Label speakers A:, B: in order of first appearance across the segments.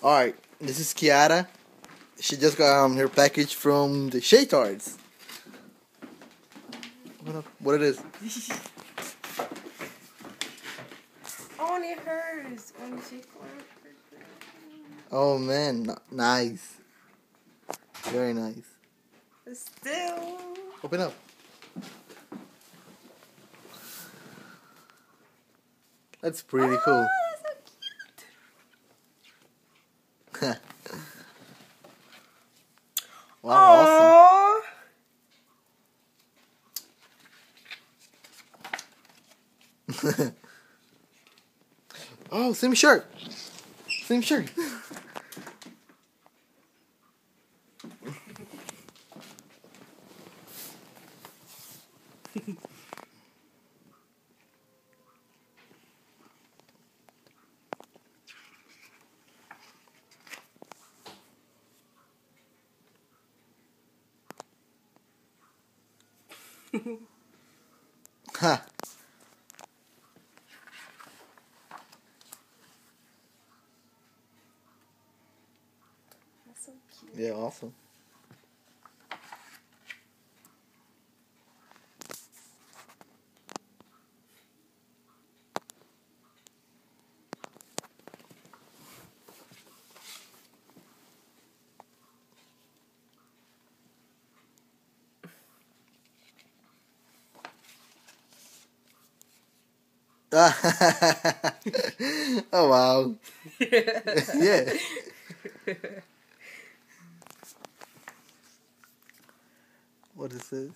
A: Alright, this is Kiara. She just got her package from the Shaytards. What it is?
B: Only hers. Only she.
A: Oh man, nice. Very nice.
B: Still.
A: Open up. That's pretty cool.
B: That's so cute.
A: Wow, awesome. Oh, same shirt. Same shirt. Ha.
B: That's so cute.
A: Yeah, awesome. Oh wow. Yeah. What is this?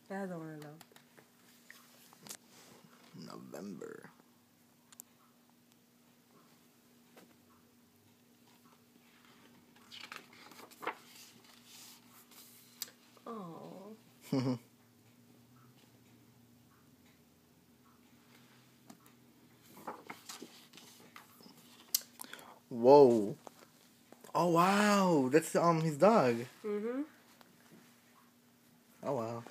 B: I don't want to know.
A: November.
B: Oh.
A: Whoa. Oh wow, that's his dog.
B: Mhm.
A: Oh wow.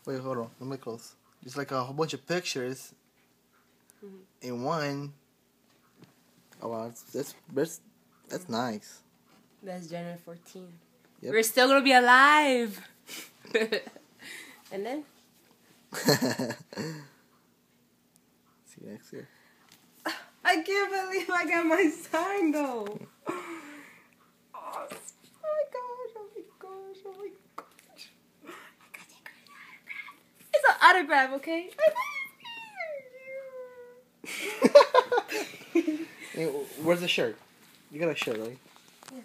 A: Wait, hold on. Let me close. It's like a whole bunch of pictures in one. Oh wow, that's nice.
B: That's January 14th.
A: Yep.
B: We're still gonna be alive. And then.
A: See you next year.
B: I can't believe I got my sign though. Oh my gosh! Oh my gosh! Oh my gosh! It's an autograph, okay?
A: Hey, where's the shirt? You got a shirt, right?
B: Yeah.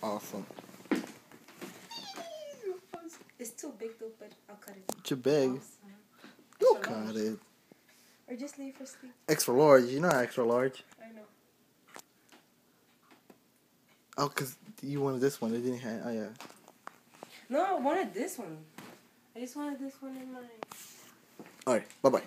A: Awesome.
B: It's too big though, but I'll cut it.
A: Too big. You cut it.
B: Or just leave for sleep.
A: Extra large. You know extra large.
B: I know.
A: Oh, because you wanted this one. They didn't have. Oh, yeah.
B: No, I wanted this one. I just wanted this one in mine.
A: Alright. Bye-bye.